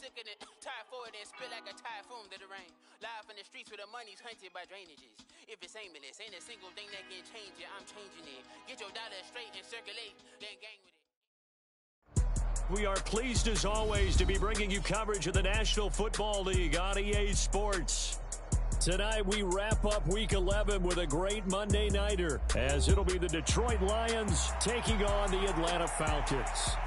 sick in it, tire forward and spit like a typhoon to the rain. Live in the streets where the money's hunted by drainages. If it's aimless, ain't a single thing that can change it. I'm changing it. Get your dollar straight and circulate, then gang with it. We are pleased as always to be bringing you coverage of the National Football League on EA Sports. Tonight we wrap up Week 11 with a great Monday nighter, as it'll be the Detroit Lions taking on the Atlanta Falcons.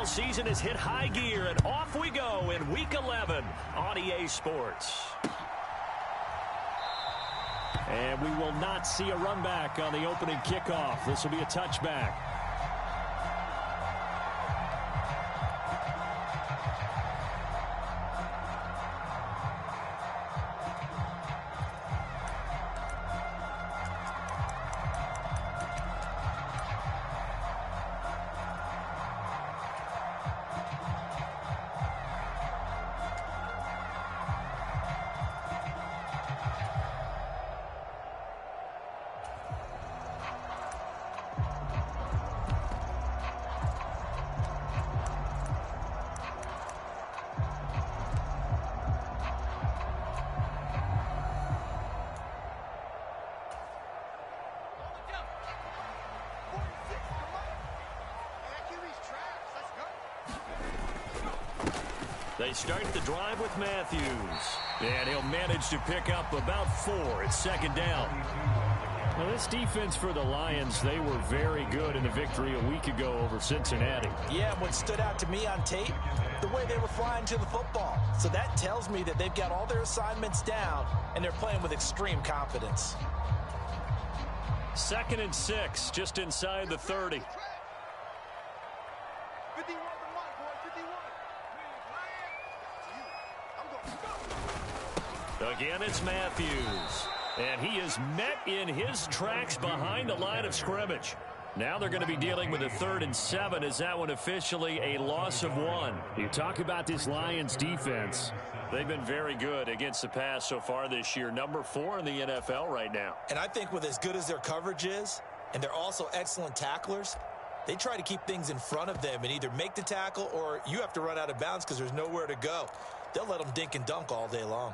Season has hit high gear, and off we go in Week 11 on EA Sports. And we will not see a run back on the opening kickoff. This will be a touchback. They start the drive with Matthews, and he'll manage to pick up about 4 at second down. Now, this defense for the Lions, they were very good in the victory a week ago over Cincinnati. Yeah, what stood out to me on tape, the way they were flying to the football. So that tells me that they've got all their assignments down, and they're playing with extreme confidence. 2nd and 6, just inside the 30. Again, it's Matthews. And he is met in his tracks behind the line of scrimmage. Now they're going to be dealing with a 3rd and 7. Is that one officially a loss of 1? You talk about this Lions defense. They've been very good against the pass so far this year. Number 4 in the NFL right now. And I think with as good as their coverage is, and they're also excellent tacklers, they try to keep things in front of them and either make the tackle or you have to run out of bounds because there's nowhere to go. They'll let them dink and dunk all day long.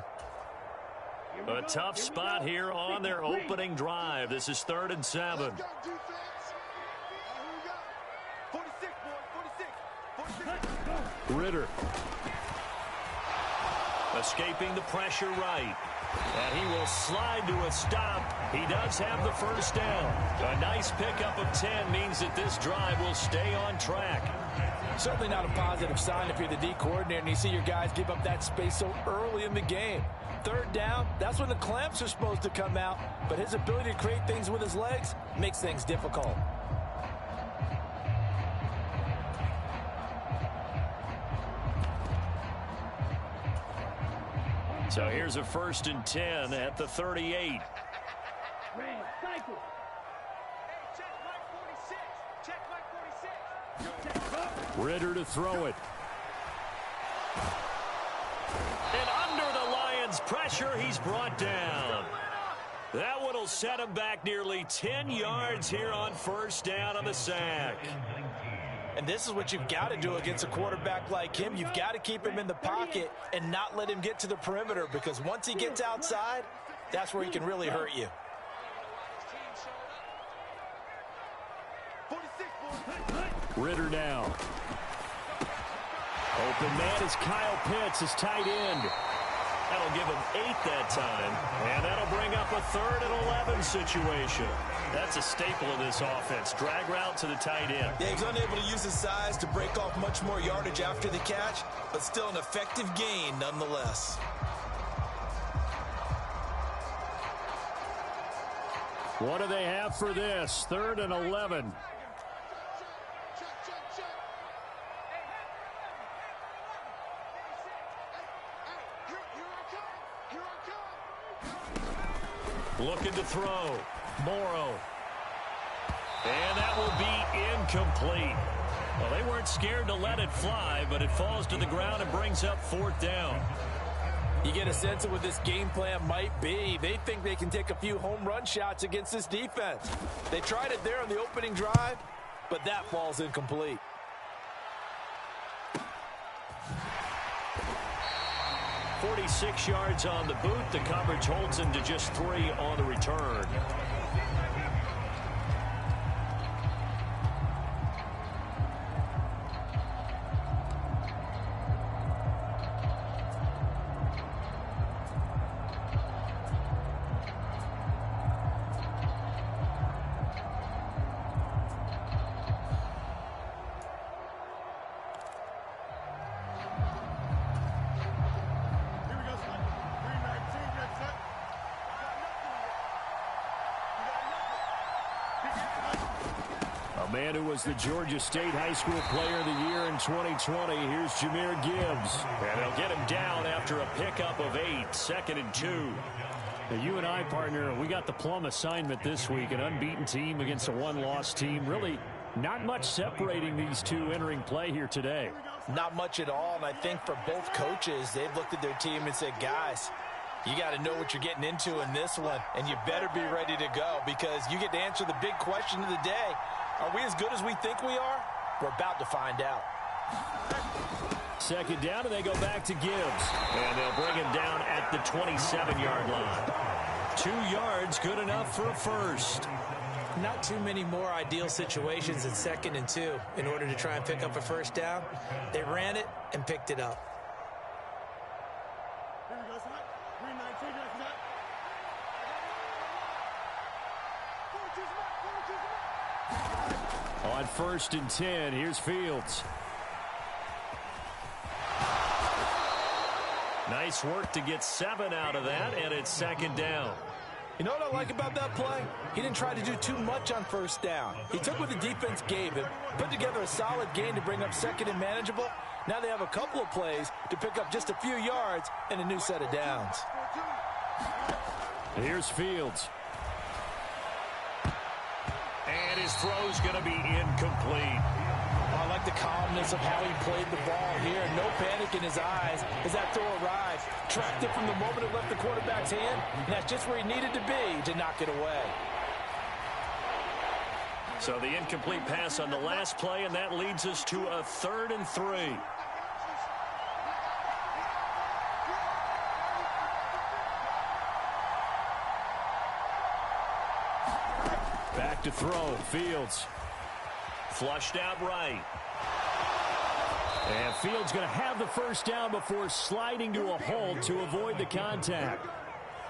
A tough spot here on their opening drive. This is 3rd and 7. Ritter. Escaping the pressure right. And he will slide to a stop. He does have the first down. A nice pickup of 10 means that this drive will stay on track. Certainly not a positive sign if you're the D coordinator and you see your guys give up that space so early in the game. 3rd down, that's when the clamps are supposed to come out, but his ability to create things with his legs makes things difficult. So here's a 1st and 10 at the 38. Ritter to throw it. And under the Lions' pressure, he's brought down. That one will set him back nearly 10 yards here on 1st down on the sack. And this is what you've got to do against a quarterback like him. You've got to keep him in the pocket and not let him get to the perimeter, because once he gets outside, that's where he can really hurt you. Ritter now. Open man is Kyle Pitts, his tight end. That'll give him 8 that time, and that'll bring up a 3rd and 11 situation. That's a staple of this offense. Drag route to the tight end. Yeah, he's unable to use his size to break off much more yardage after the catch, but still an effective gain nonetheless. What do they have for this? 3rd and 11. Looking to throw. Morrow. And that will be incomplete. Well, they weren't scared to let it fly, but it falls to the ground and brings up 4th down. You get a sense of what this game plan might be. They think they can take a few home run shots against this defense. They tried it there on the opening drive, but that falls incomplete. "46 yards on the boot. The coverage holds him to just 3 on the return. Man who was the Georgia State High School Player of the Year in 2020. Here's Jahmyr Gibbs. And they'll get him down after a pickup of 8, 2nd and 2. Now, you and I, partner, we got the plum assignment this week. An unbeaten team against a one-loss team. Really not much separating these two entering play here today. Not much at all, and I think for both coaches, they've looked at their team and said, guys, you got to know what you're getting into in this one, and you better be ready to go because you get to answer the big question of the day. Are we as good as we think we are? We're about to find out. 2nd down, and they go back to Gibbs. And they'll bring him down at the 27-yard line. 2 yards, good enough for a first. Not too many more ideal situations in 2nd and 2 in order to try and pick up a first down. They ran it and picked it up. On 1st and 10, here's Fields. Nice work to get 7 out of that, and it's 2nd down. You know what I like about that play? He didn't try to do too much on 1st down. He took what the defense gave him, put together a solid game to bring up 2nd and manageable. Now they have a couple of plays to pick up just a few yards and a new set of downs. Here's Fields. And his throw's going to be incomplete. I like the calmness of how he played the ball here. No panic in his eyes as that throw arrived. Tracked it from the moment it left the quarterback's hand, and that's just where he needed to be to knock it away. So the incomplete pass on the last play, and that leads us to a 3rd and 3. Back to throw. Fields. Flushed out right. And Fields going to have the first down before sliding to a halt to avoid the contact.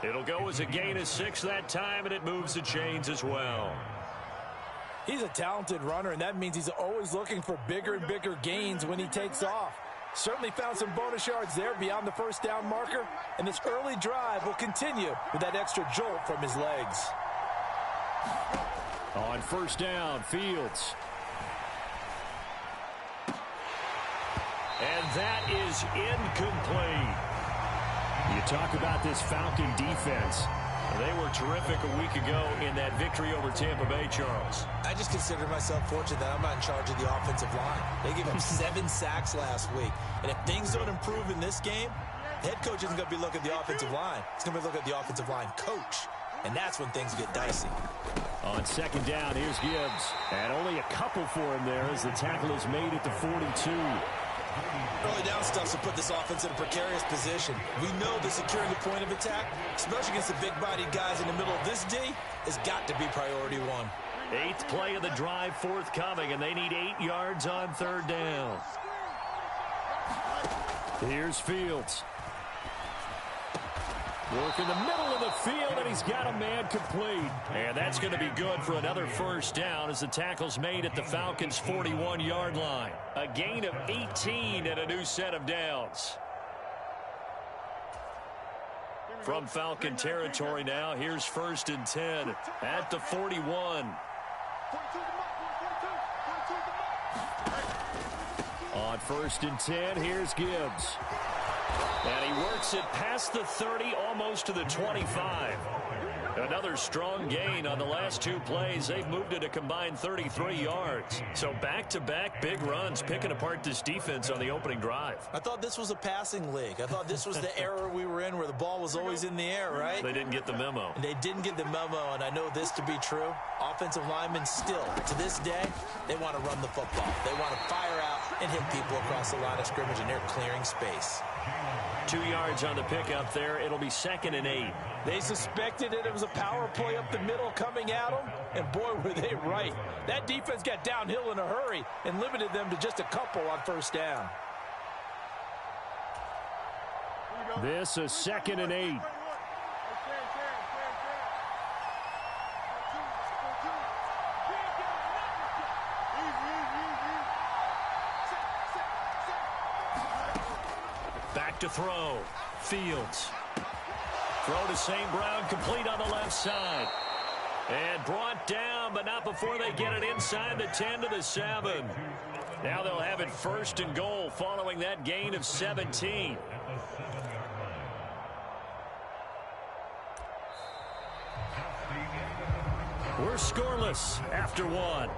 It'll go as a gain of 6 that time, and it moves the chains as well. He's a talented runner, and that means he's always looking for bigger and bigger gains when he takes off. Certainly found some bonus yards there beyond the first down marker, and this early drive will continue with that extra jolt from his legs. On 1st down, Fields. And that is incomplete. You talk about this Falcon defense. They were terrific a week ago in that victory over Tampa Bay, Charles. I just consider myself fortunate that I'm not in charge of the offensive line. They gave up 7 sacks last week. And if things don't improve in this game, the head coach isn't going to be looking at the offensive line. He's going to be looking at the offensive line coach. And that's when things get dicey. On 2nd down, here's Gibbs. And only a couple for him there as the tackle is made at the 42. Early down stuff to put this offense in a precarious position. We know that securing the point of attack, especially against the big-bodied guys in the middle of this D, has got to be priority 1. 8th play of the drive forthcoming, and they need 8 yards on 3rd down. Here's Fields. Work in the middle of the field, and he's got a man complete. And that's going to be good for another first down as the tackle's made at the Falcons' 41-yard line. A gain of 18 and a new set of downs. From Falcon territory now, here's 1st and 10 at the 41. On 1st and 10, here's Gibbs. And he works it past the 30, almost to the 25. Another strong gain on the last 2 plays. They've moved it a combined 33 yards. So back-to-back big runs, picking apart this defense on the opening drive. I thought this was a passing league. I thought this was the era we were in where the ball was always in the air, right? They didn't get the memo. And they didn't get the memo, and I know this to be true. Offensive linemen still, to this day, they want to run the football. They want to fire out and hit people across the line of scrimmage, and they're clearing space. 2 yards on the pickup there. It'll be 2nd and 8. They suspected it was a power play up the middle coming at them, and boy, were they right. That defense got downhill in a hurry and limited them to just a couple on first down. This is 2nd and 8. Back to throw. Fields. Throw to St. Brown, complete on the left side. And brought down, but not before they get it inside the 10 to the 7. Now they'll have it 1st and goal following that gain of 17. We're scoreless after 1.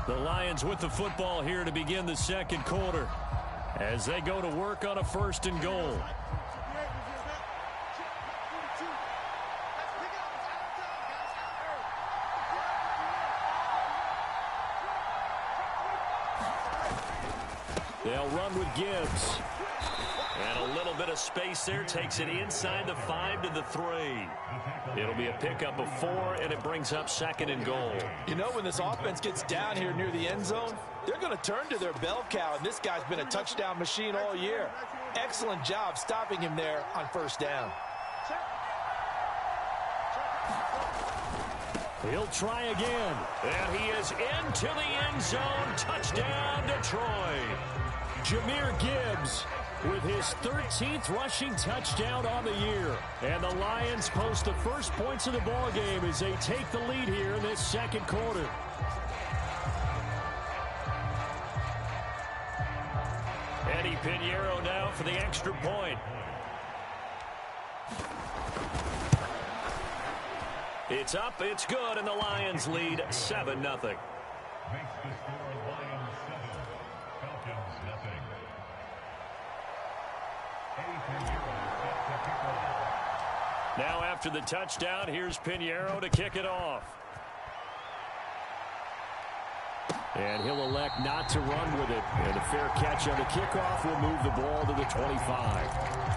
The Lions with the football here to begin the 2nd quarter as they go to work on a 1st and goal. They'll run with Gibbs. And a little bit of space there takes it inside the 5 to the 3. It'll be a pickup of 4, and it brings up 2nd and goal. You know, when this offense gets down here near the end zone, they're going to turn to their bell cow, and this guy's been a touchdown machine all year. Excellent job stopping him there on first down. He'll try again. And he is into the end zone. Touchdown, Detroit. Jahmyr Gibbs with his 13th rushing touchdown on the year. And the Lions post the first points of the ball game as they take the lead here in this 2nd quarter. Eddie Pinheiro now for the extra point. It's up, it's good, and the Lions lead 7-0. Now after the touchdown, here's Pinheiro to kick it off. And he'll elect not to run with it. And a fair catch on the kickoff will move the ball to the 25.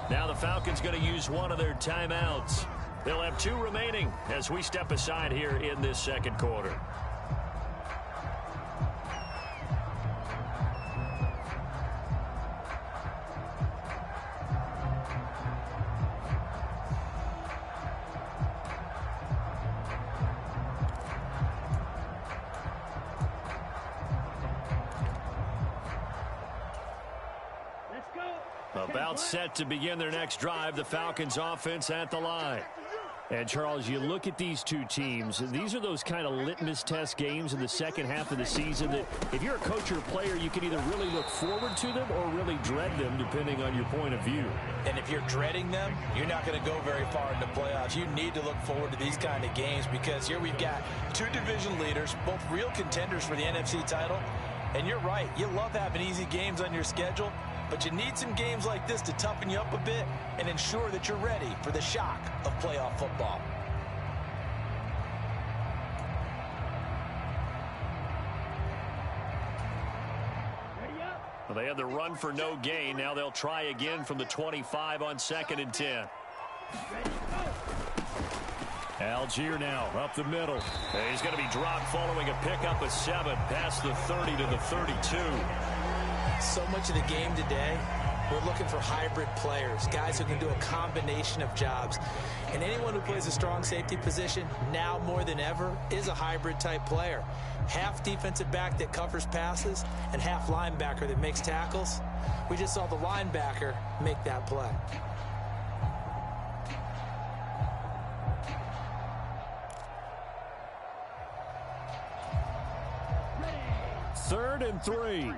Now the Falcons going to use one of their timeouts. They'll have 2 remaining as we step aside here in this 2nd quarter. About set to begin their next drive, the Falcons offense at the line. And, Charles, you look at these two teams, these are those kind of litmus test games in the second half of the season that if you're a coach or a player, you can either really look forward to them or really dread them, depending on your point of view. And if you're dreading them, you're not going to go very far in the playoffs. You need to look forward to these kind of games because here we've got 2 division leaders, both real contenders for the NFC title. And you're right, you love having easy games on your schedule, but you need some games like this to toughen you up a bit and ensure that you're ready for the shock of playoff football. Well, they had the run for no gain. Now they'll try again from the 25 on 2nd and 10. Algier now up the middle. And he's going to be dropped following a pickup of 7 past the 30 to the 32. So much of the game today, we're looking for hybrid players, guys who can do a combination of jobs. And anyone who plays a strong safety position, now more than ever, is a hybrid type player. Half defensive back that covers passes and half linebacker that makes tackles. We just saw the linebacker make that play. Third and 3.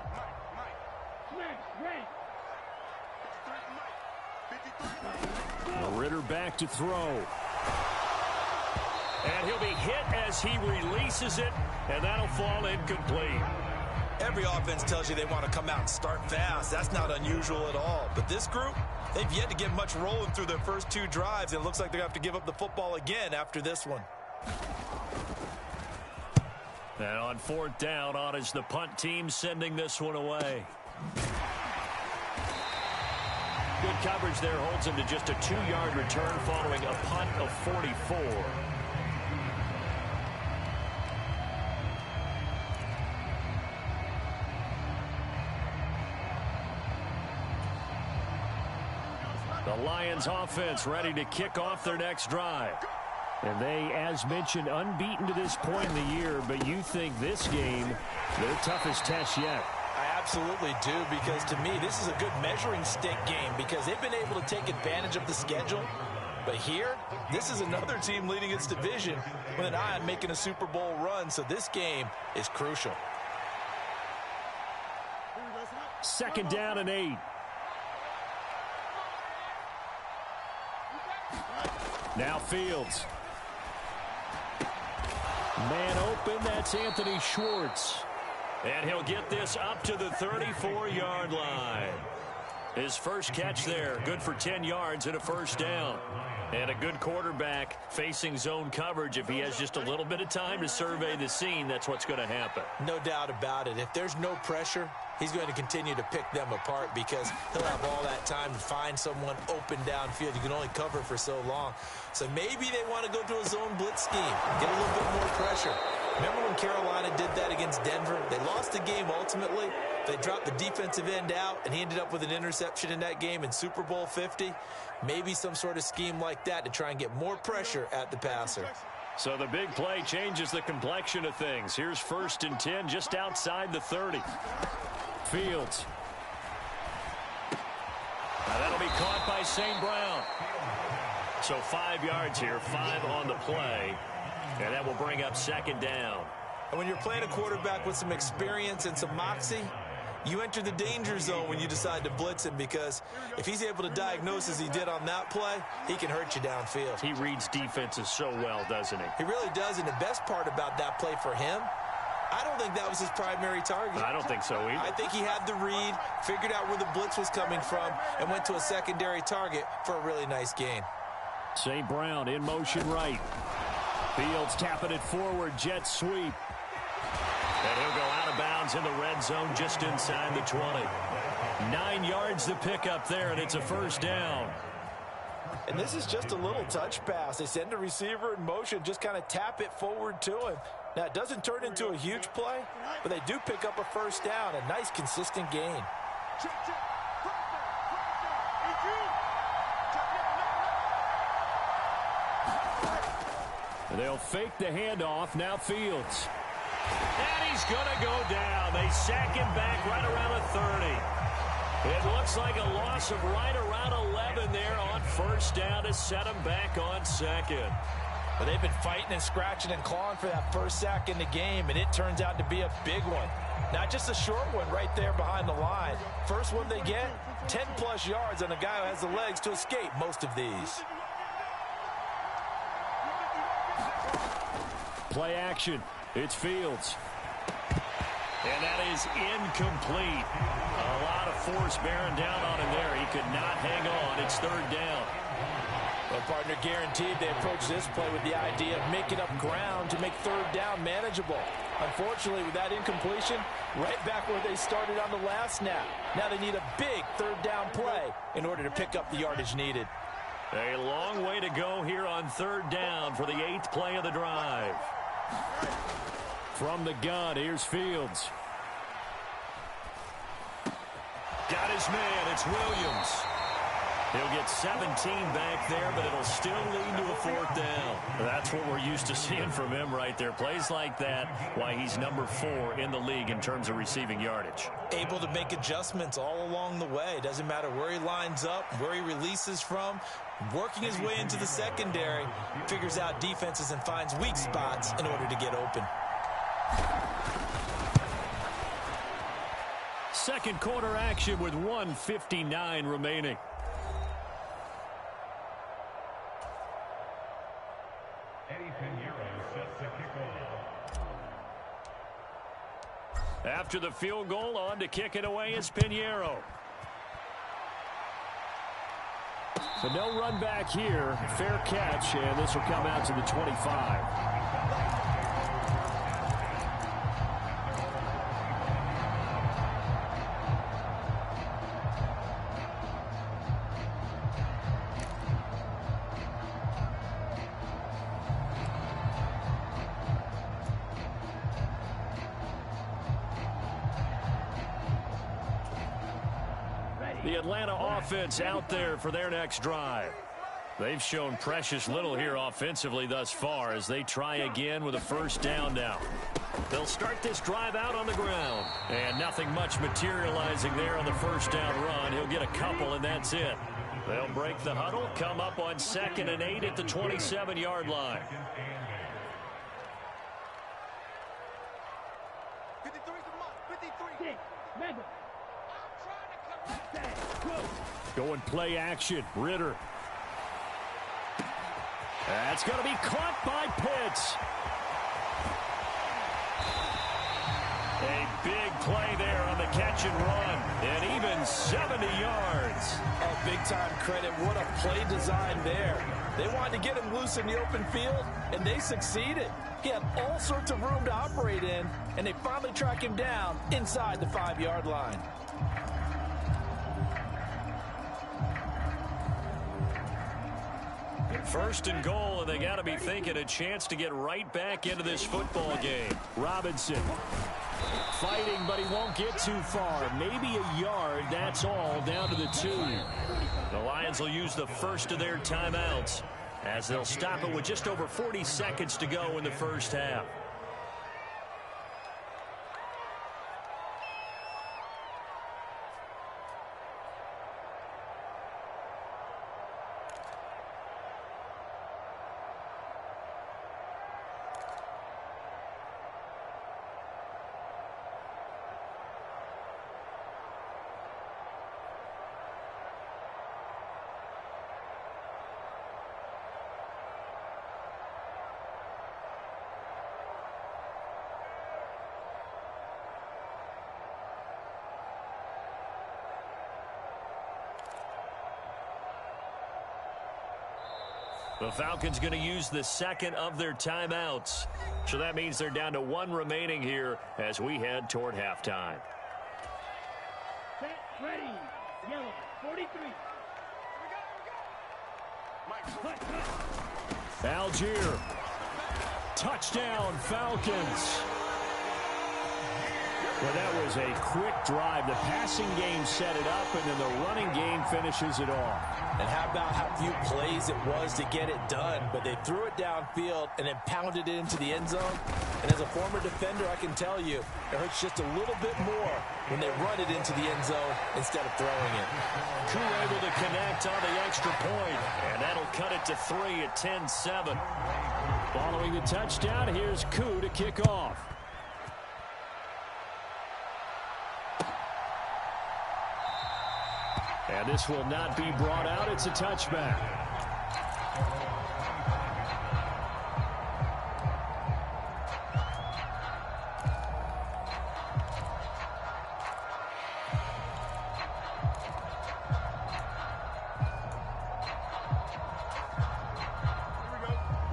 Ritter back to throw. And he'll be hit as he releases it, and that'll fall incomplete. Every offense tells you they want to come out and start fast. That's not unusual at all. But this group, they've yet to get much rolling through their first 2 drives, and it looks like they're going to have to give up the football again after this one. And on 4th down, on is the punt team sending this one away. Good coverage there holds him to just a 2-yard return following a punt of 44. The Lions offense ready to kick off their next drive. And they, as mentioned, unbeaten to this point in the year, but you think this game, their toughest test yet. I absolutely do, because to me, this is a good measuring stick game because they've been able to take advantage of the schedule. But here, this is another team leading its division with an eye on making a Super Bowl run, so this game is crucial. 2nd down and 8. Now Fields. Man open, that's Anthony Schwartz. And he'll get this up to the 34-yard line. His first catch there, good for 10 yards and a first down. And a good quarterback facing zone coverage. If he has just a little bit of time to survey the scene, that's what's going to happen. No doubt about it. If there's no pressure, he's going to continue to pick them apart because he'll have all that time to find someone open downfield. You can only cover for so long. So maybe they want to go to a zone blitz scheme, get a little bit more pressure. Remember when Carolina did that against Denver? They lost the game ultimately. They dropped the defensive end out, and he ended up with an interception in that game in Super Bowl 50. Maybe some sort of scheme like that to try and get more pressure at the passer. So the big play changes the complexion of things. Here's 1st and 10 just outside the 30. Fields. Now that'll be caught by St. Brown. So 5 yards here, 5 on the play. And that will bring up 2nd down. And when you're playing a quarterback with some experience and some moxie, you enter the danger zone when you decide to blitz him, because if he's able to diagnose as he did on that play, he can hurt you downfield. He reads defenses so well, doesn't he? He really does, and the best part about that play for him, I don't think that was his primary target. I don't think so either. I think he had the read, figured out where the blitz was coming from, and went to a secondary target for a really nice gain. St. Brown in motion right. Fields tapping it forward, jet sweep. And he'll go out of bounds in the red zone just inside the 20. 9 yards to pick up there, and it's a first down. And this is just a little touch pass. They send a receiver in motion, just kind of tap it forward to him. Now, it doesn't turn into a huge play, but they do pick up a first down, a nice, consistent gain. They'll fake the handoff. Now Fields. And he's going to go down. They sack him back right around the 30. It looks like a loss of right around 11 there on first down to set him back on 2nd. But they've been fighting and scratching and clawing for that first sack in the game, and it turns out to be a big one. Not just a short one right there behind the line. First one they get, 10-plus yards on a guy who has the legs to escape most of these. Play action. It's Fields. And that is incomplete. A lot of force bearing down on him there. He could not hang on. It's 3rd down. Well, partner, guaranteed they approach this play with the idea of making up ground to make 3rd down manageable. Unfortunately, with that incompletion, right back where they started on the last snap. Now they need a big 3rd down play in order to pick up the yardage needed. A long way to go here on third down for the 8th play of the drive. From the gun, here's Fields. Got his man. It's Williams. He'll get 17 back there, but it'll still lead to a 4th down. That's what we're used to seeing from him right there. Plays like that, why he's number 4 in the league in terms of receiving yardage. Able to make adjustments all along the way. Doesn't matter where he lines up, where he releases from. Working his way into the secondary, figures out defenses and finds weak spots in order to get open. Second quarter action with 1:59 remaining. After the field goal, on to kick it away is Pinheiro. But no run back here. Fair catch, and this will come out to the 25. The Atlanta offense out there for their next drive. They've shown precious little here offensively thus far as they try again with a first down now. They'll start this drive out on the ground. And nothing much materializing there on the first down run. He'll get a couple, and that's it. They'll break the huddle, come up on 2nd and 8 at the 27-yard line. Going play action. Ritter. That's going to be caught by Pitts. A big play there on the catch and run. And even 70 yards. Oh, big-time credit. What a play design there. They wanted to get him loose in the open field, and they succeeded. He had all sorts of room to operate in, and they finally track him down inside the 5-yard line. First and goal, and they got to be thinking a chance to get right back into this football game. Robinson fighting, but he won't get too far. Maybe a yard, that's all, down to the 2. The Lions will use the first of their timeouts as they'll stop it with just over 40 seconds to go in the first half. The Falcons going to use the second of their timeouts. So that means they're down to 1 remaining here as we head toward halftime. Set, ready, yellow, 43. Algier. Touchdown, Falcons. Well, that was a quick drive. The passing game set it up, and then the running game finishes it off. And how about how few plays it was to get it done, but they threw it downfield and then pounded it into the end zone. And as a former defender, I can tell you, it hurts just a little bit more when they run it into the end zone instead of throwing it. Koo able to connect on the extra point, and that'll cut it to 3 at 10-7. Following the touchdown, here's Koo to kick off. And this will not be brought out. It's a touchback.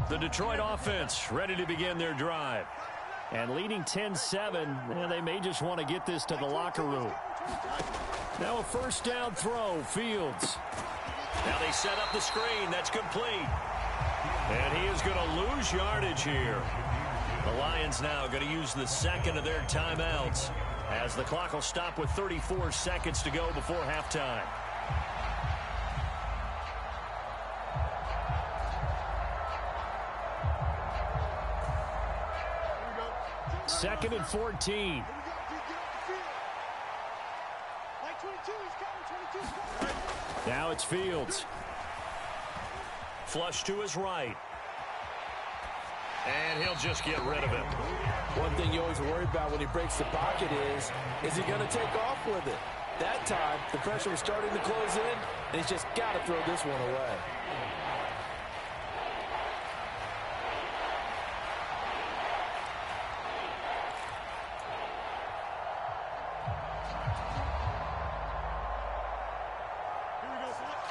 The Detroit offense ready to begin their drive. And leading 10-7, they may just want to get this to the locker room. Now a first down throw, Fields. Now they set up the screen. That's complete. And he is going to lose yardage here. The Lions now going to use the second of their timeouts as the clock will stop with 34 seconds to go before halftime. Second and 14. Now it's Fields. Flush to his right. And he'll just get rid of it. One thing you always worry about when he breaks the pocket is he going to take off with it? That time, the pressure was starting to close in, and he's just got to throw this one away.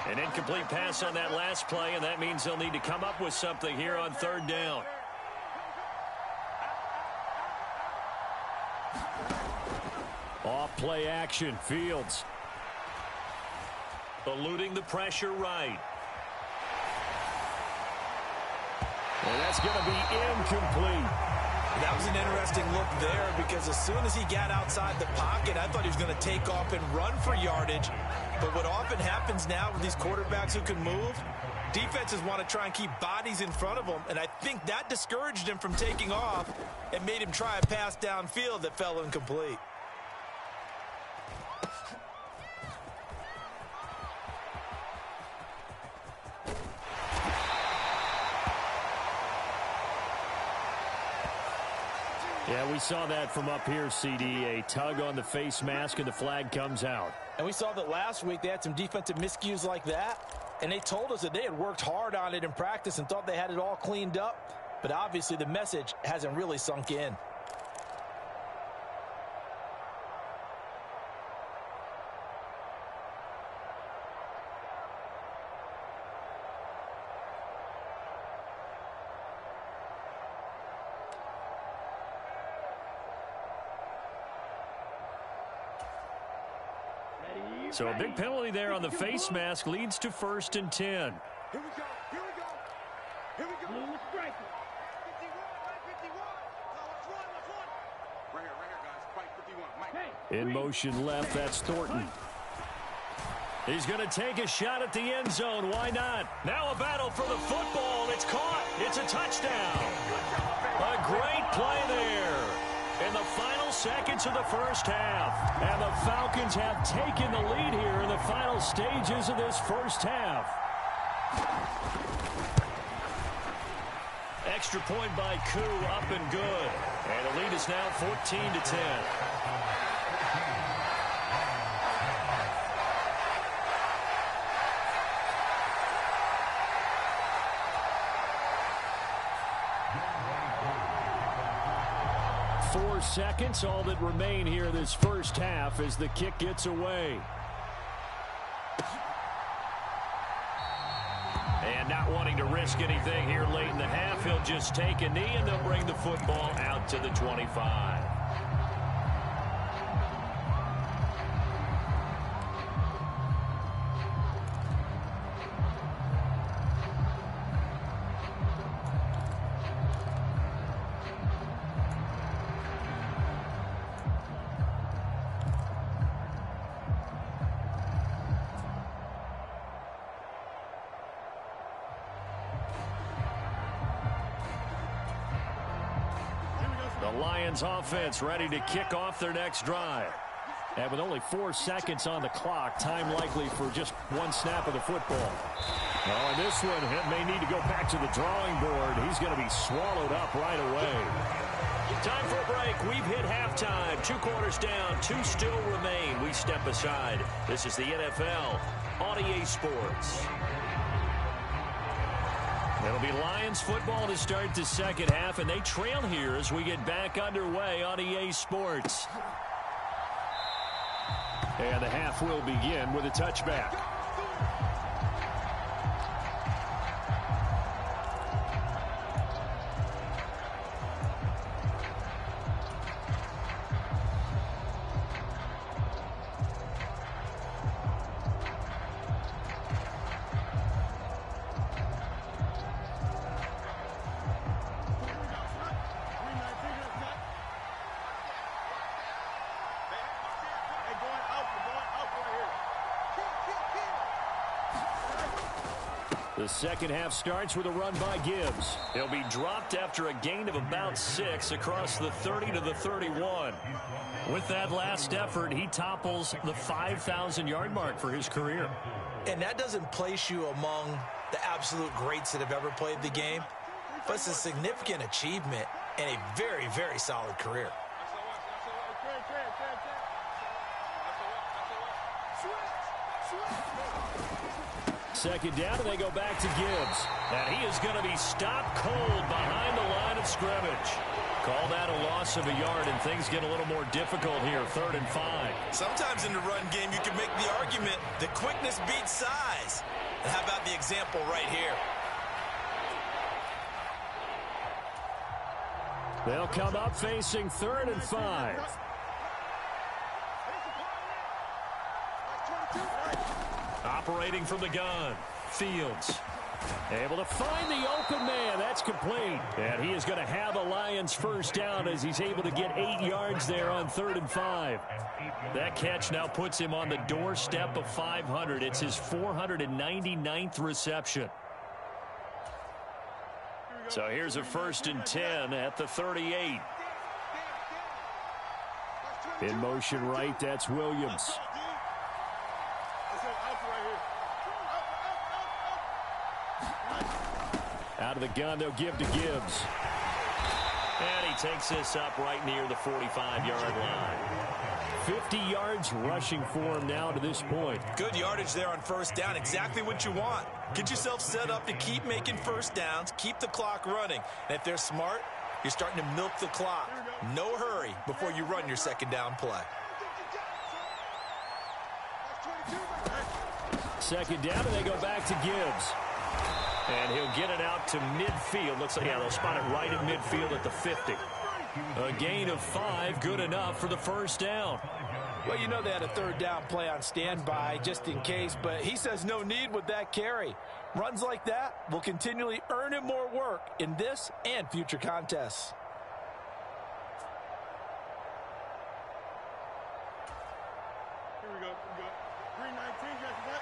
An incomplete pass on that last play, and that means they'll need to come up with something here on third down. Off play action, Fields. Eluding the pressure right. And that's going to be incomplete. That was an interesting look there because as soon as he got outside the pocket, I thought he was going to take off and run for yardage. But what often happens now with these quarterbacks who can move, defenses want to try and keep bodies in front of them, and I think that discouraged him from taking off and made him try a pass downfield that fell incomplete. Yeah, we saw that from up here, CD. A tug on the face mask, and the flag comes out. And we saw that last week they had some defensive miscues like that, and they told us that they had worked hard on it in practice and thought they had it all cleaned up. But obviously the message hasn't really sunk in. So a big penalty there on the face mask leads to 1st and 10. Here we go. Here we go. Here we go. Blue striker. 51. Let's run. Right here, guys. Fight 51. Mike. In motion left, that's Thornton. He's going to take a shot at the end zone. Why not? Now a battle for the football. It's caught. It's a touchdown. A great play there in the final seconds of the first half. And the Falcons have taken the lead here in the final stages of this first half. Extra point by Koo, up and good. And the lead is now 14-10. 4 seconds, all that remain here this first half as the kick gets away. And not wanting to risk anything here late in the half, he'll just take a knee and they'll bring the football out to the 25. The Lions offense ready to kick off their next drive. And with only 4 seconds on the clock, time likely for just one snap of the football. Oh, and this one may need to go back to the drawing board. He's going to be swallowed up right away. Time for a break. We've hit halftime. 2 quarters down. 2 still remain. We step aside. This is the NFL on EA Sports. It'll be Lions football to start the second half, and they trail here as we get back underway on EA Sports. And the half will begin with a touchback. The second half starts with a run by Gibbs. He'll be dropped after a gain of about 6 across the 30 to the 31. With that last effort, he topples the 5,000-yard mark for his career. And that doesn't place you among the absolute greats that have ever played the game, but it's a significant achievement and a very, very solid career. Second down, and they go back to Gibbs. And he is going to be stopped cold behind the line of scrimmage. Call that a loss of a yard, and things get a little more difficult here, 3rd and 5. Sometimes in the run game, you can make the argument that quickness beats size. And how about the example right here? They'll come up facing 3rd and 5. Operating from the gun, Fields. Able to find the open man. That's complete. And he is going to have a Lions first down as he's able to get 8 yards there on 3rd and 5. That catch now puts him on the doorstep of 500. It's his 499th reception. So here's a 1st and 10 at the 38. In motion right, that's Williams. Out of the gun, they'll give to Gibbs. And he takes this up right near the 45-yard line. 50 yards rushing for him now to this point. Good yardage there on 1st down. Exactly what you want. Get yourself set up to keep making 1st downs, keep the clock running. And if they're smart, you're starting to milk the clock. No hurry before you run your 2nd down play. 2nd down, and they go back to Gibbs. And he'll get it out to midfield. Looks like, yeah, they'll spot it right at midfield at the 50. A gain of 5, good enough for the 1st down. Well, you know they had a 3rd down play on standby just in case, but he says no need with that carry. Runs like that will continually earn him more work in this and future contests. Here we go. Here we go. 319, guys. What?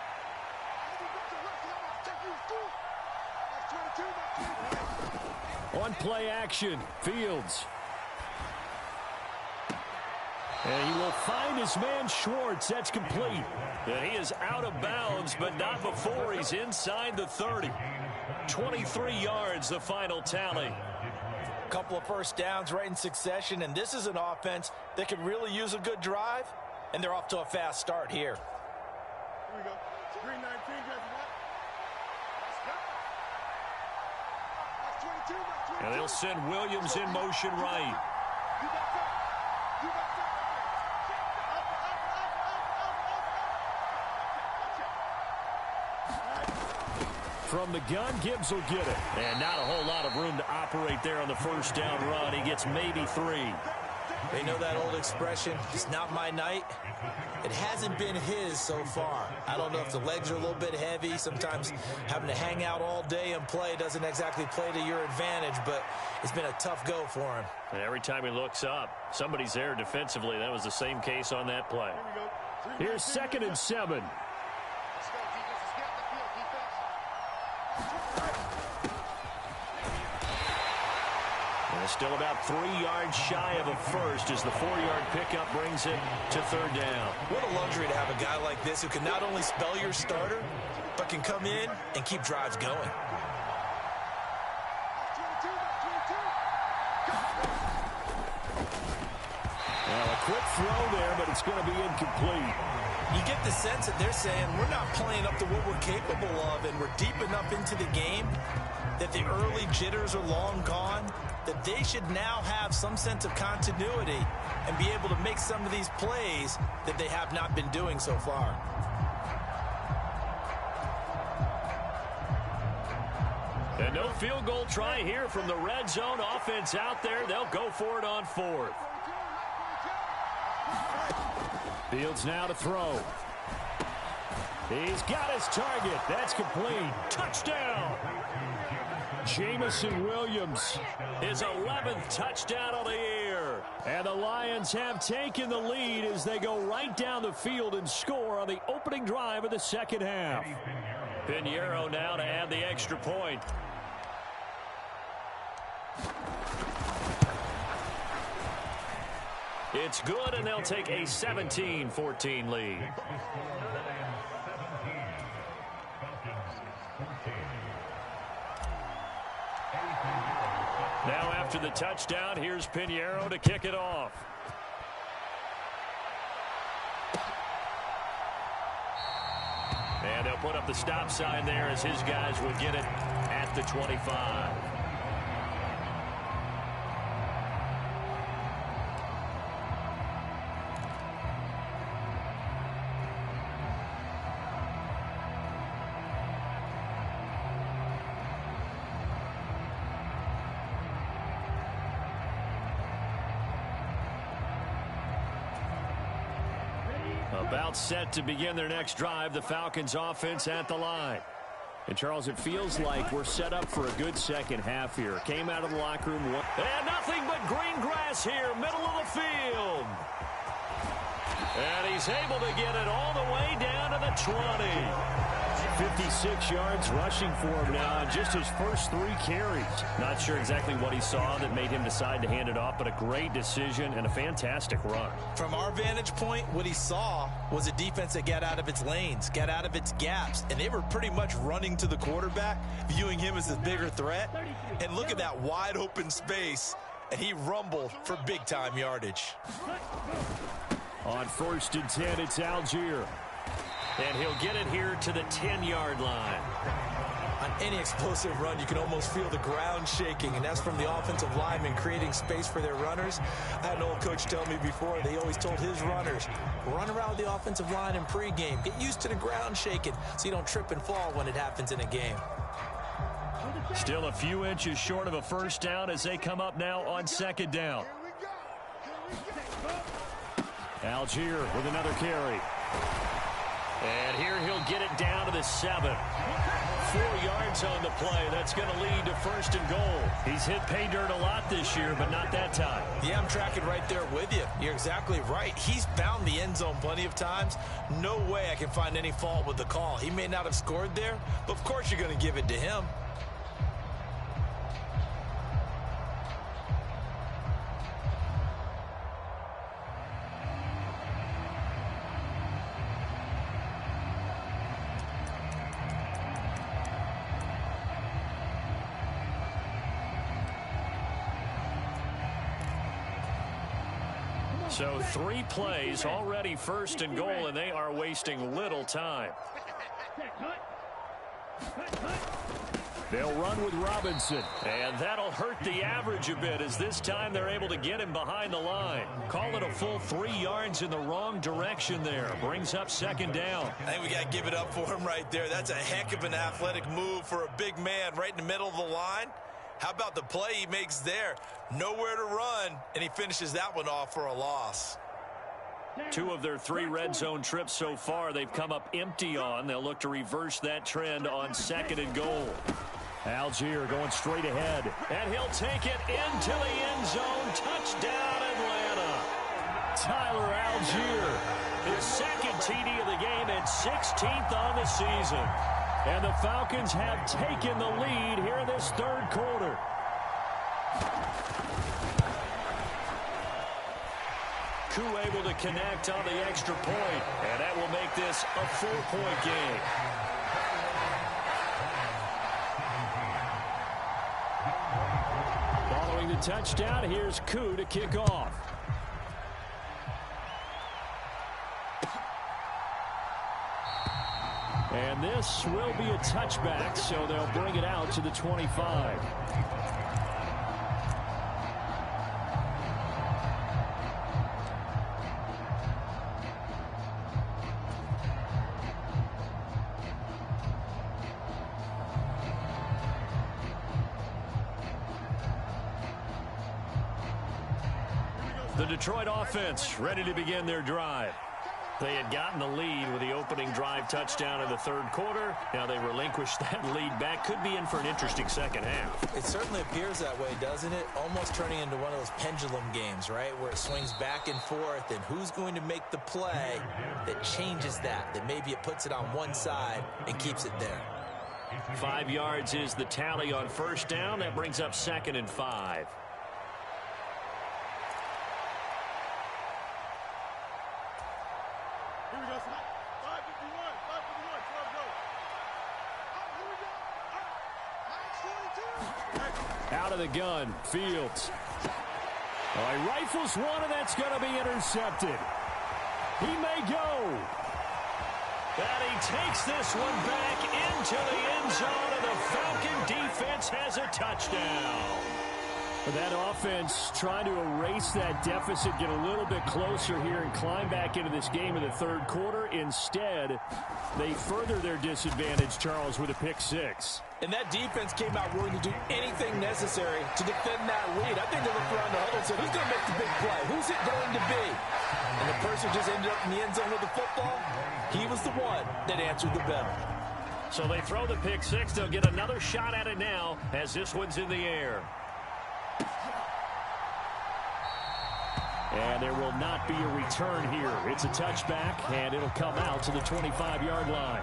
On play action, Fields. And he will find his man Schwartz. That's complete. And he is out of bounds, but not before he's inside the 30. 23 yards, the final tally. A couple of 1st downs right in succession, and this is an offense that could really use a good drive, and they're off to a fast start here. Here we go. 319, guys. And they'll send Williams in motion right. From the gun, Gibbs will get it. And not a whole lot of room to operate there on the 1st down run. He gets maybe 3. They know that old expression, it's not my night. It hasn't been his so far. I don't know if the legs are a little bit heavy. Sometimes having to hang out all day and play doesn't exactly play to your advantage, but it's been a tough go for him. And every time he looks up, somebody's there defensively. That was the same case on that play. Here's 2nd and 7. Still about 3 yards shy of a first as the 4-yard pickup brings it to 3rd down. What a luxury to have a guy like this who can not only spell your starter, but can come in and keep drives going. Well, a quick throw there, but it's going to be incomplete. You get the sense that they're saying we're not playing up to what we're capable of, and we're deep enough into the game that the early jitters are long gone, that they should now have some sense of continuity and be able to make some of these plays that they have not been doing so far. And no field goal try here from the red zone. Offense out there. They'll go for it on 4th. Fields now to throw. He's got his target. That's complete. Touchdown. Jamison Williams, his 11th touchdown of the year. And the Lions have taken the lead as they go right down the field and score on the opening drive of the second half. Pinheiro now to add the extra point. It's good, and they'll take a 17-14 lead. Now after the touchdown, here's Pinheiro to kick it off. And they'll put up the stop sign there as his guys will get it at the 25. About set to begin their next drive, the Falcons offense at the line. And, Charles, it feels like we're set up for a good second half here. Came out of the locker room. And nothing but green grass here, middle of the field. And he's able to get it all the way down to the 20. 56 yards rushing for him now in just his first 3 carries. Not sure exactly what he saw that made him decide to hand it off, but a great decision and a fantastic run. From our vantage point, what he saw was a defense that got out of its lanes, got out of its gaps, and they were pretty much running to the quarterback, viewing him as the bigger threat. And look at that wide open space, and he rumbled for big-time yardage. On 1st and 10, it's Algier. And he'll get it here to the 10-yard line. On any explosive run, you can almost feel the ground shaking, and that's from the offensive linemen creating space for their runners. I had an old coach tell me before, they always told his runners, run around the offensive line in pregame. Get used to the ground shaking so you don't trip and fall when it happens in a game. Still a few inches short of a first down as they come up now on 2nd down. Algier with another carry. And here he'll get it down to the 7. 4 yards on the play. That's going to lead to 1st and goal. He's hit pay dirt a lot this year, but not that time. Yeah, I'm tracking right there with you. You're exactly right. He's found the end zone plenty of times. No way I can find any fault with the call. He may not have scored there, but of course you're going to give it to him. So 3 plays, already 1st and goal, and they are wasting little time. They'll run with Robinson. And that'll hurt the average a bit as this time they're able to get him behind the line. Call it a full 3 yards in the wrong direction there. Brings up 2nd down. I think we got to give it up for him right there. That's a heck of an athletic move for a big man right in the middle of the line. How about the play he makes there? Nowhere to run, and he finishes that one off for a loss. 2 of their 3 red zone trips so far they've come up empty on. They'll look to reverse that trend on 2nd and goal. Algier going straight ahead. And he'll take it into the end zone. Touchdown, Atlanta. Tyler Algier. His 2nd TD of the game and 16th on the season. And the Falcons have taken the lead here in this 3rd quarter. Koo able to connect on the extra point. And that will make this a 4-point game. Following the touchdown, here's Koo to kick off. And this will be a touchback, so they'll bring it out to the 25. The Detroit offense ready to begin their drive. They had gotten the lead with the opening drive touchdown in the 3rd quarter. Now they relinquished that lead back. Could be in for an interesting second half. It certainly appears that way, doesn't it? Almost turning into one of those pendulum games, right? Where it swings back and forth, and who's going to make the play that changes that maybe it puts it on one side and keeps it there. 5 yards is the tally on first down. That brings up 2nd and 5. Here we go. 551. 551. 12 go. Here we go. 9:42. Out of the gun, Fields. Oh, he rifles one, and that's going to be intercepted. He may go. And he takes this one back into the end zone, and the Falcon defense has a touchdown. That offense trying to erase that deficit, get a little bit closer here and climb back into this game in the third quarter. Instead, they further their disadvantage, Charles, with a pick six. And that defense came out willing to do anything necessary to defend that lead. I think they looked around the huddle and said, who's going to make the big play? Who's it going to be? And the person just ended up in the end zone with the football. He was the one that answered the bell. So they throw the pick six. They'll get another shot at it now as this one's in the air. And there will not be a return here. It's a touchback, and it'll come out to the 25-yard line.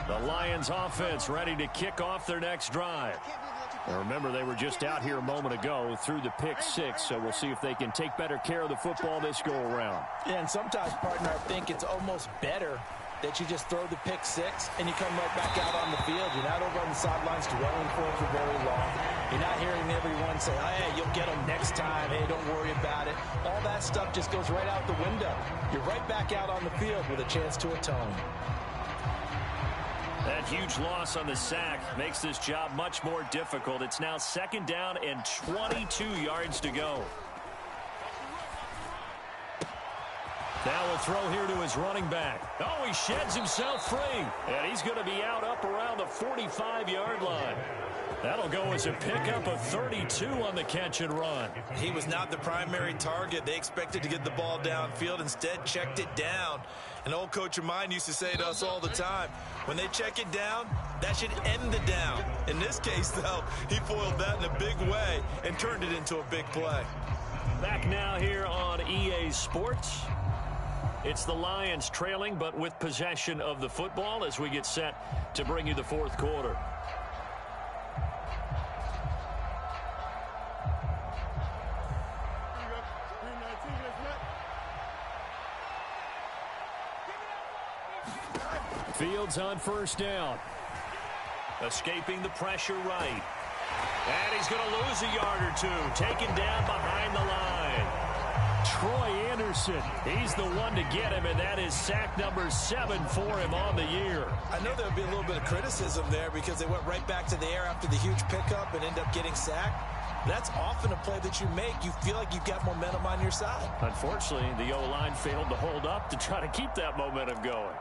The Lions offense ready to kick off their next drive. Now remember, they were just out here a moment ago through the pick six, so we'll see if they can take better care of the football this go-around. Yeah, and sometimes, partner, I think it's almost better that you just throw the pick six and you come right back out on the field. You're not over on the sidelines dwelling for it for very long. You're not hearing everyone say, oh, hey, you'll get them next time. Hey, don't worry about it. All that stuff just goes right out the window. You're right back out on the field with a chance to atone. That huge loss on the sack makes this job much more difficult. It's now 2nd down and 22 yards to go. Now we'll throw here to his running back. Oh, he sheds himself free. And he's going to be out up around the 45-yard line. That'll go as a pickup of 32 on the catch and run. He was not the primary target. They expected to get the ball downfield. Instead, checked it down. An old coach of mine used to say to us all the time, when they check it down, that should end the down. In this case, though, he foiled that in a big way and turned it into a big play. Back now here on EA Sports. It's the Lions trailing, but with possession of the football as we get set to bring you the fourth quarter. Fields on first down. Escaping the pressure right. And he's going to lose a yard or two. Taken down behind the line. Troy Anderson, he's the one to get him, and that is sack number 7 for him on the year. I know there would be a little bit of criticism there because they went right back to the air after the huge pickup and end up getting sacked. That's often a play that you make. You feel like you've got momentum on your side. Unfortunately, the O-line failed to hold up to try to keep that momentum going.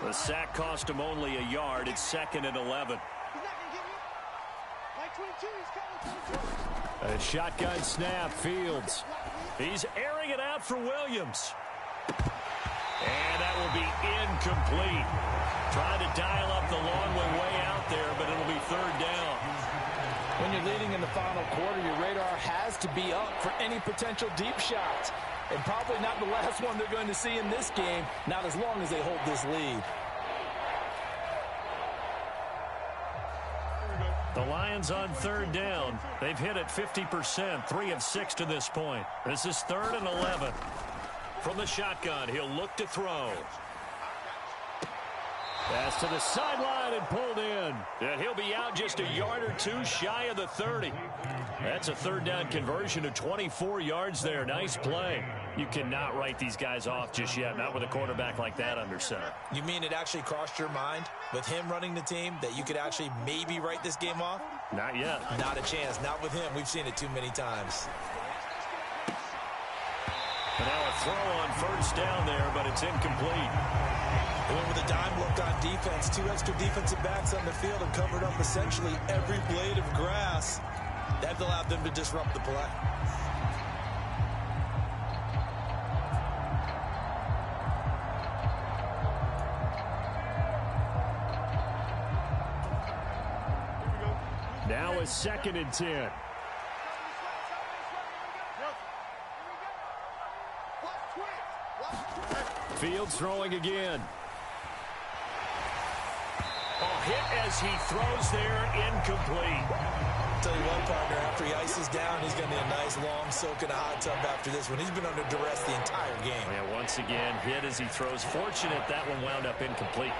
The sack cost him only a yard. It's 2nd and 11. A shotgun snap, Fields. He's airing it out for Williams. And that will be incomplete. Trying to dial up the long way out there, but it'll be 3rd down. When you're leading in the final quarter, your radar has to be up for any potential deep shots. And probably not the last one they're going to see in this game, not as long as they hold this lead. The Lions on 3rd down. They've hit it 50%, 3 of 6 to this point. This is 3rd and 11. From the shotgun, he'll look to throw. Pass to the sideline and pulled in. And he'll be out just a yard or two shy of the 30. That's a 3rd down conversion of 24 yards there. Nice play. You cannot write these guys off just yet, not with a quarterback like that under center. You mean it actually crossed your mind with him running the team that you could actually maybe write this game off? Not yet. Not a chance. Not with him. We've seen it too many times. And now a throw on 1st down there, but it's incomplete. They went with a dime look on defense. 2 extra defensive backs on the field and covered up essentially every blade of grass. That allowed them to disrupt the play. Now a 2nd and 10. Fields throwing again. Oh, hit as he throws there, incomplete. Tell you what, partner, after he ices down, he's going to need a nice long soak in a hot tub after this one. He's been under duress the entire game. Yeah, once again, hit as he throws. Fortunate that one wound up incomplete.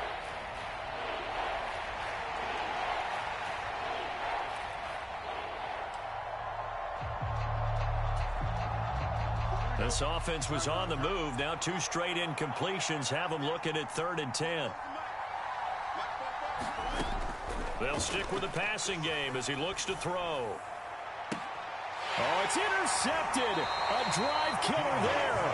This offense was on the move. Now 2 straight incompletions have them looking at 3rd and 10. They'll stick with the passing game as he looks to throw. Oh, it's intercepted. A drive killer there.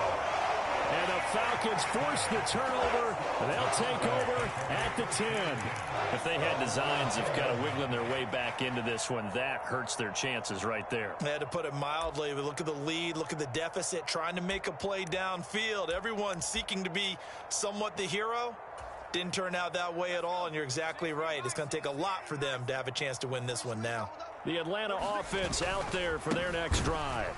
And the Falcons force the turnover. They'll take over at the 10. If they had designs of kind of wiggling their way back into this one, that hurts their chances right there. They had to put it mildly. Look at the lead. Look at the deficit. Trying to make a play downfield. Everyone seeking to be somewhat the hero. Didn't turn out that way at all, and you're exactly right. It's going to take a lot for them to have a chance to win this one now. The Atlanta offense out there for their next drive.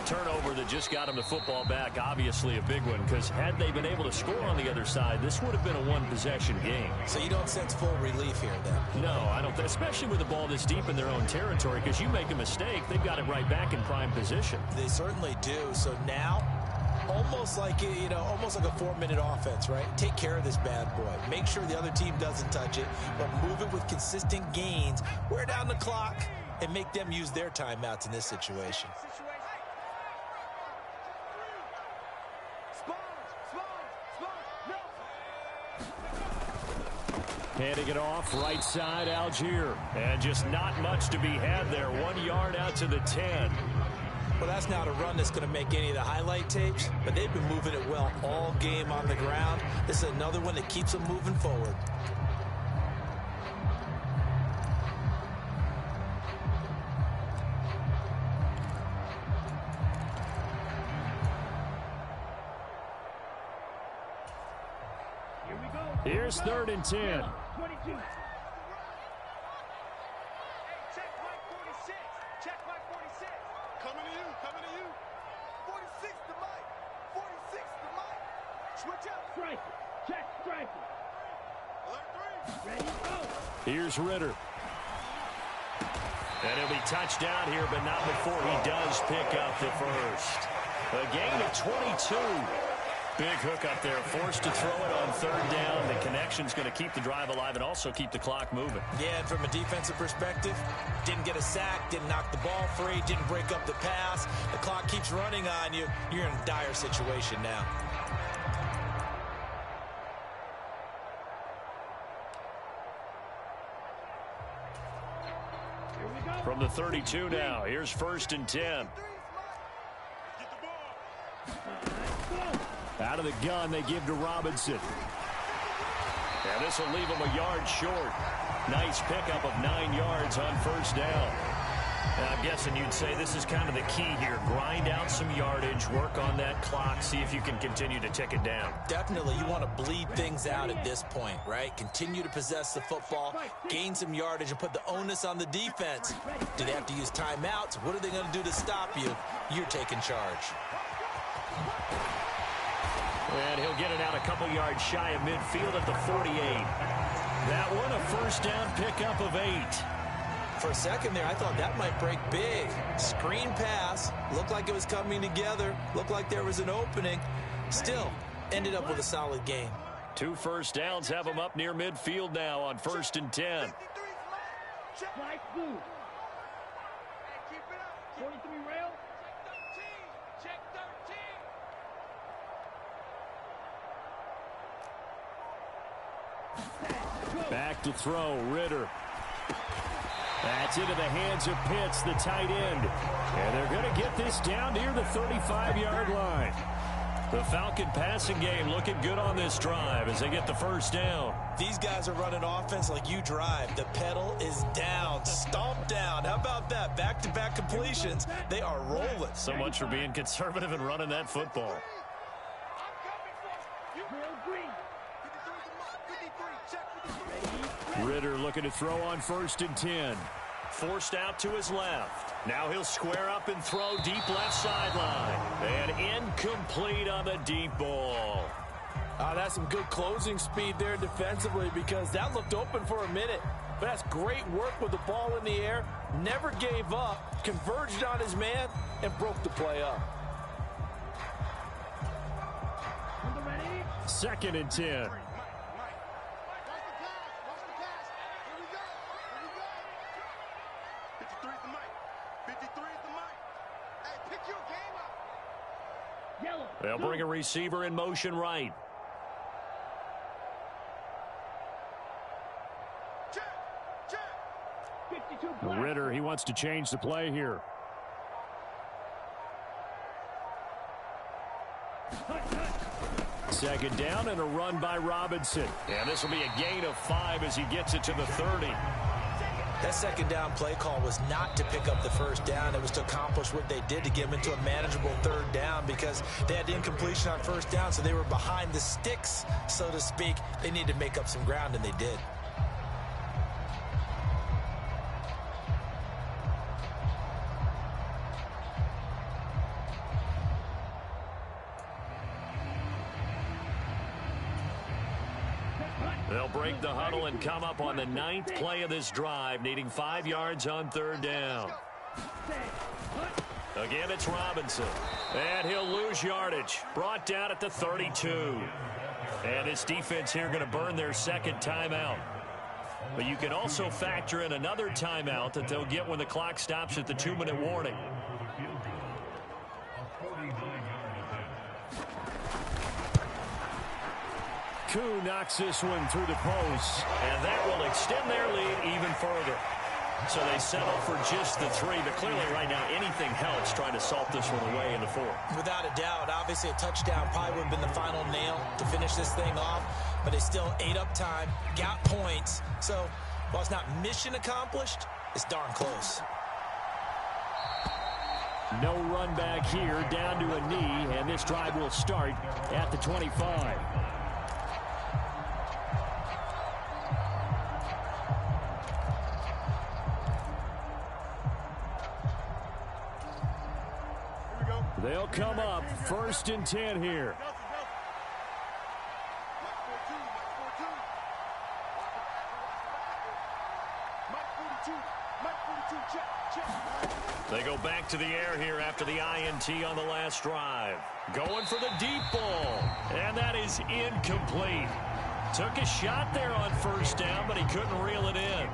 Turnover that just got them the football back, obviously a big one, because had they been able to score on the other side, this would have been a one-possession game. So you don't sense full relief here, then? No, I don't, especially with the ball this deep in their own territory, because you make a mistake, they've got it right back in prime position. They certainly do. So now, almost like a 4-minute offense, right? Take care of this bad boy. Make sure the other team doesn't touch it, but move it with consistent gains. Wear down the clock and make them use their timeouts in this situation. Handing it off, right side, Algier. And just not much to be had there. 1 yard out to the 10. Well, that's not a run that's going to make any of the highlight tapes, but they've been moving it well all game on the ground. This is another one that keeps them moving forward. Here's 3rd and 10. 22. Check Mike 46. Check Mike 46. Coming to you. Coming to you. 46 to Mike. 46 to Mike. Switch up. Striker. Check striker. Alert 3. Ready, go. Here's Ritter. And he'll be touched down here, but not before he does pick up the first. A gain of 22. Big hook up there, forced to throw it on 3rd down. The connection's going to keep the drive alive and also keep the clock moving. Yeah, and from a defensive perspective, didn't get a sack, didn't knock the ball free, didn't break up the pass. The clock keeps running on you. You're in a dire situation now. From the 32 now, here's 1st and 10. Out of the gun, they give to Robinson. And this will leave him a yard short. Nice pickup of 9 yards on 1st down. And I'm guessing you'd say this is kind of the key here. Grind out some yardage, work on that clock, see if you can continue to tick it down. Definitely, you want to bleed things out at this point, right? Continue to possess the football, gain some yardage, and put the onus on the defense. Do they have to use timeouts? What are they going to do to stop you? You're taking charge. And he'll get it out a couple yards shy of midfield at the 48. That one a 1st down pickup of 8. For a second there, I thought that might break big. Screen pass. Looked like it was coming together. Looked like there was an opening. Still, ended up with a solid game. 2 first downs have him up near midfield now on 1st and 10. Check blue. Hey, keep it up. 43 rail. Check 13. Back to throw, Ritter. That's into the hands of Pitts, the tight end. And they're going to get this down near the 35-yard line. The Falcon passing game looking good on this drive as they get the 1st down. These guys are running offense like you drive. The pedal is down, stomped down. How about that? Back-to-back completions. They are rolling. So much for being conservative and running that football. Ritter looking to throw on 1st and 10. forced out to his left. Now he'll square up and throw deep left sideline. And incomplete on the deep ball. That's some good closing speed there defensively, because that looked open for a minute. But that's great work with the ball in the air. Never gave up, converged on his man, and broke the play up. 2nd and 10. They'll bring a receiver in motion right. Ritter, he wants to change the play here. Second down and a run by Robinson. And this will be a gain of 5 as he gets it to the 30. That second down play call was not to pick up the first down. It was to accomplish what they did, to get them into a manageable 3rd down, because they had incompletion on 1st down, so they were behind the sticks, so to speak. They needed to make up some ground, and they did. They'll break the huddle and come up on the 9th play of this drive, needing 5 yards on 3rd down. Again, it's Robinson. And he'll lose yardage. Brought down at the 32. And this defense here going to burn their 2nd timeout. But you can also factor in another timeout that they'll get when the clock stops at the 2-minute warning. Koo knocks this one through the post, and that will extend their lead even further. So they settle for just the 3, but clearly right now anything helps trying to salt this one away in the 4th. Without a doubt, obviously a touchdown probably would have been the final nail to finish this thing off, but they still ate up time, got points. So while it's not mission accomplished, it's darn close. No run back here, down to a knee, and this drive will start at the 25. They'll come up 1st and 10 here. They go back to the air here after the INT on the last drive. Going for the deep ball, and that is incomplete. Took a shot there on 1st down, but he couldn't reel it in.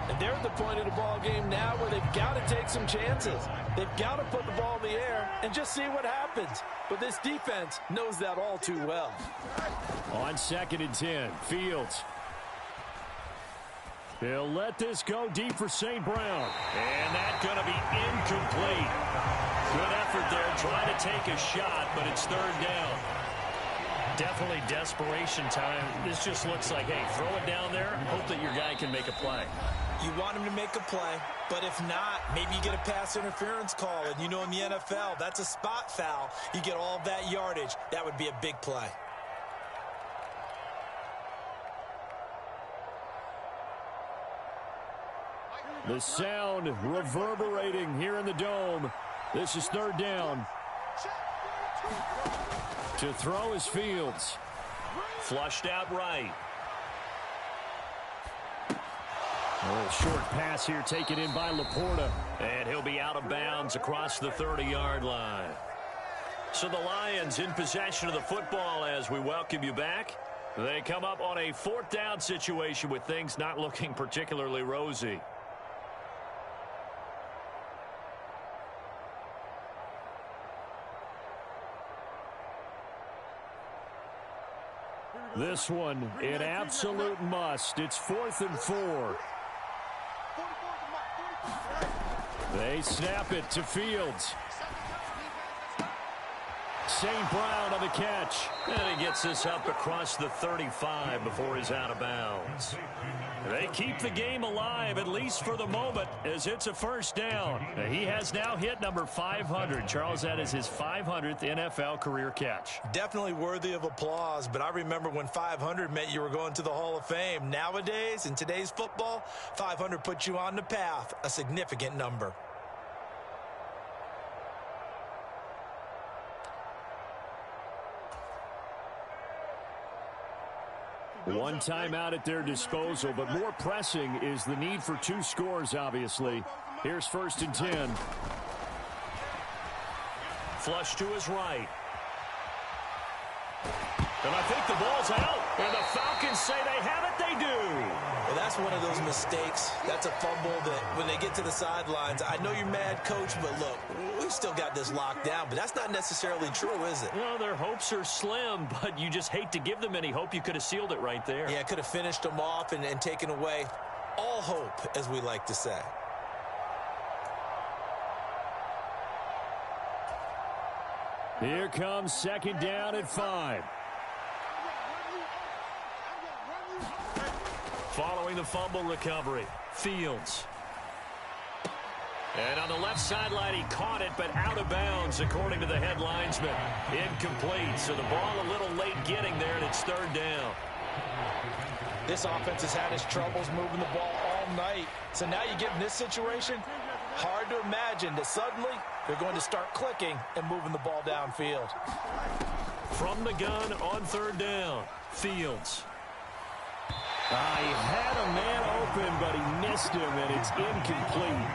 And they're at the point of the ball game now where they've got to take some chances. They've got to put the ball in the air and just see what happens. But this defense knows that all too well. On 2nd and 10, Fields. He'll let this go deep for St. Brown. And that's going to be incomplete. Good effort there trying to take a shot, but it's 3rd down. Definitely desperation time. This just looks like, hey, throw it down there and hope that your guy can make a play. You want him to make a play, but if not, maybe you get a pass interference call. And you know in the NFL, that's a spot foul. You get all that yardage. That would be a big play. The sound reverberating here in the dome. This is 3rd down. To throw is Fields. Flushed out right. A little short pass here taken in by Laporta. And he'll be out of bounds across the 30-yard line. So the Lions in possession of the football as we welcome you back. They come up on a 4th down situation with things not looking particularly rosy. This one, an absolute must. It's 4th and 4. They snap it to Fields. St. Brown on the catch. And he gets this up across the 35 before he's out of bounds. They keep the game alive, at least for the moment, as it's a first down. He has now hit number 500. Charles, that is his 500th NFL career catch. Definitely worthy of applause, but I remember when 500 meant you were going to the Hall of Fame. Nowadays, in today's football, 500 puts you on the path, a significant number. One timeout at their disposal, but more pressing is the need for 2 scores, obviously. Here's 1st and 10. Flush to his right. And I think the ball's out. And the Falcons say they have it. They do. Well, that's one of those mistakes. That's a fumble that when they get to the sidelines, I know you're mad, Coach, but look, we still got this locked down. But that's not necessarily true, is it? Well, their hopes are slim, but you just hate to give them any hope. You could have sealed it right there. Yeah, could have finished them off and taken away all hope, as we like to say. Here comes 2nd down at 5. Following the fumble recovery, Fields. And on the left sideline, he caught it, but out of bounds, according to the head linesman. Incomplete, so the ball a little late getting there, and it's 3rd down. This offense has had its troubles moving the ball all night. So now you get in this situation, hard to imagine that suddenly they're going to start clicking and moving the ball downfield. From the gun on 3rd down, Fields. He had a man open, but he missed him, and it's incomplete.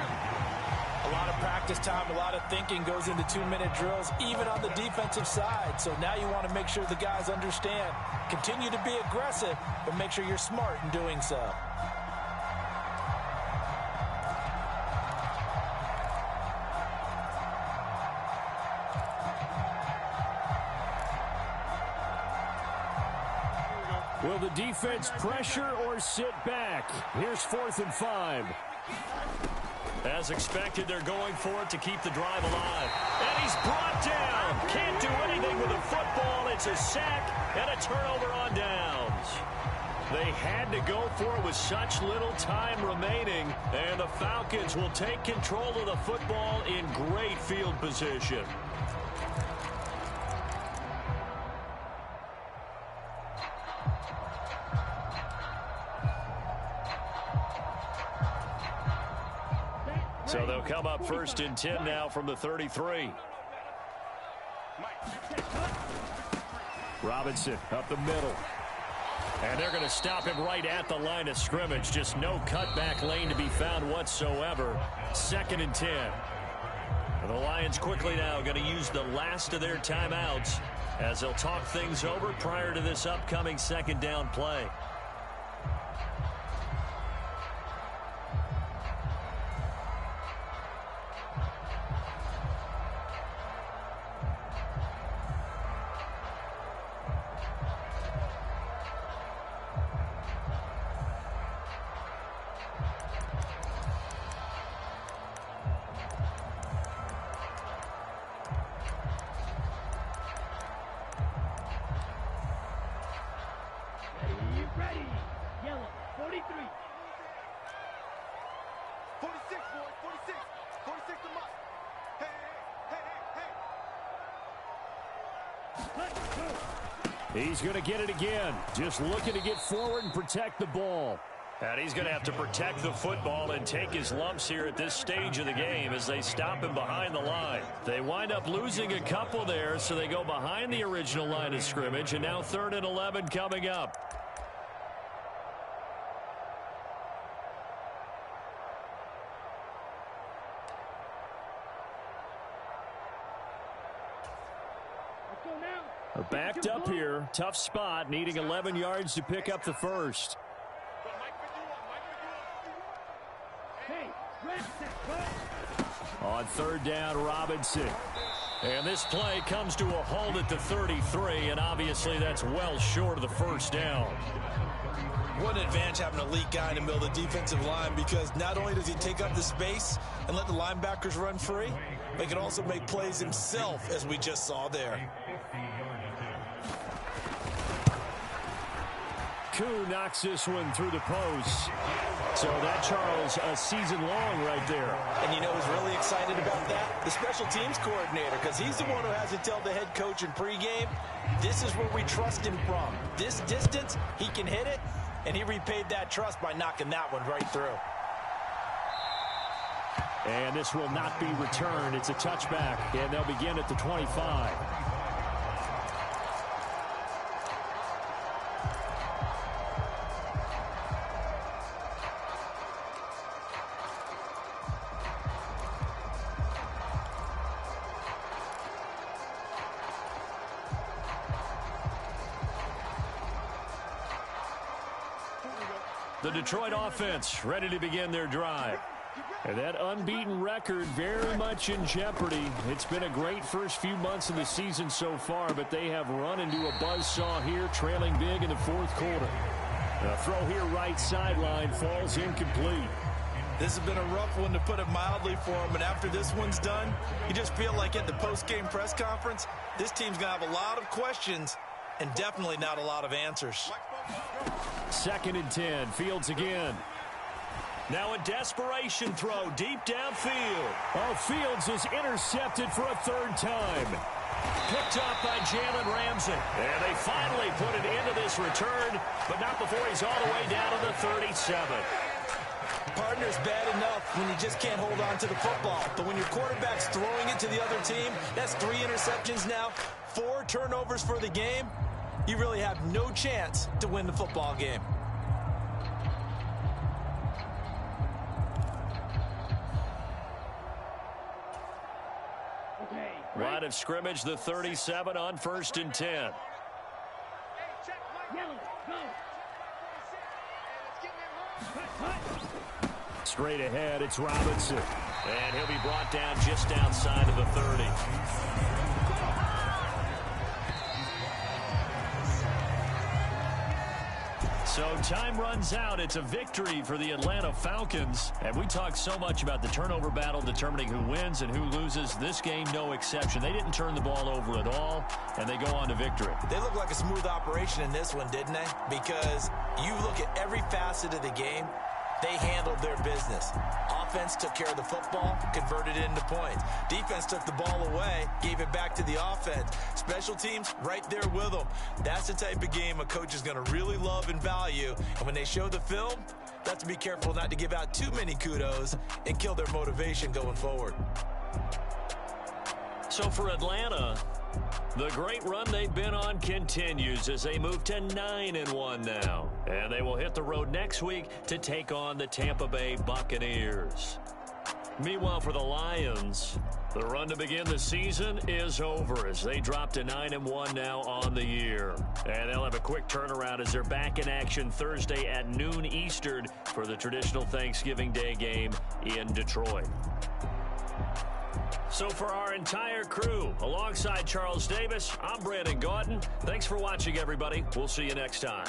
A lot of practice time, a lot of thinking goes into 2-minute drills, even on the defensive side. So now you want to make sure the guys understand. Continue to be aggressive, but make sure you're smart in doing so. Will the defense pressure or sit back? Here's 4th and 5. As expected, they're going for it to keep the drive alive. And he's brought down. Can't do anything with a football. It's a sack and a turnover on downs. They had to go for it with such little time remaining. And the Falcons will take control of the football in great field position. So they'll come up 1st and 10 now from the 33. Robinson up the middle. And they're going to stop him right at the line of scrimmage. Just no cutback lane to be found whatsoever. 2nd and 10. And the Lions quickly now going to use the last of their timeouts as they'll talk things over prior to this upcoming 2nd down play. Ready. Yellow. 43. 46, boys. 46. 46 to Mike. Hey. He's going to get it again. Just looking to get forward and protect the ball. And he's going to have to protect the football and take his lumps here at this stage of the game as they stop him behind the line. They wind up losing a couple there, so they go behind the original line of scrimmage, and now 3rd and 11 coming up. Backed up here. Tough spot, needing 11 yards to pick up the first. On 3rd down, Robinson. And this play comes to a halt at the 33, and obviously that's well short of the first down. What an advantage having an elite guy in the middle of the defensive line, because not only does he take up the space and let the linebackers run free, but he can also make plays himself, as we just saw there. Koo knocks this one through the post. So that, Charles, a season long right there. And you know who's really excited about that? The special teams coordinator, because he's the one who has to tell the head coach in pregame, this is where we trust him from. This distance, he can hit it, and he repaid that trust by knocking that one right through. And this will not be returned. It's a touchback, and they'll begin at the 25. The Detroit offense ready to begin their drive. And that unbeaten record very much in jeopardy. It's been a great first few months of the season so far, but they have run into a buzzsaw here, trailing big in the fourth quarter. A throw here right sideline falls incomplete. This has been a rough one, to put it mildly, for him. And after this one's done, you just feel like at the post-game press conference, this team's going to have a lot of questions and definitely not a lot of answers. 2nd and 10. Fields again. Now a desperation throw deep downfield. Oh, Fields is intercepted for a 3rd time. Picked up by Jalen Ramsey. And they finally put it into this return, but not before he's all the way down to the 37. Partner's bad enough when you just can't hold on to the football. But when your quarterback's throwing it to the other team, that's 3 interceptions now, 4 turnovers for the game. You really have no chance to win the football game. Line of scrimmage, the 37 on 1st and 10. Straight ahead, it's Robinson. And he'll be brought down just outside of the 30. So time runs out. It's a victory for the Atlanta Falcons. And we talked so much about the turnover battle determining who wins and who loses. This game, no exception. They didn't turn the ball over at all, and they go on to victory. They look like a smooth operation in this one, didn't they? Because you look at every facet of the game, they handled their business. Offense took care of the football, converted it into points. Defense took the ball away, gave it back to the offense. Special teams, right there with them. That's the type of game a coach is going to really love and value. And when they show the film, they have to be careful not to give out too many kudos and kill their motivation going forward. So for Atlanta, the great run they've been on continues as they move to 9-1 now. And they will hit the road next week to take on the Tampa Bay Buccaneers. Meanwhile, for the Lions, the run to begin the season is over as they drop to 9-1 now on the year. And they'll have a quick turnaround as they're back in action Thursday at noon Eastern for the traditional Thanksgiving Day game in Detroit. So for our entire crew, alongside Charles Davis, I'm Brandon Gauton. Thanks for watching, everybody. We'll see you next time.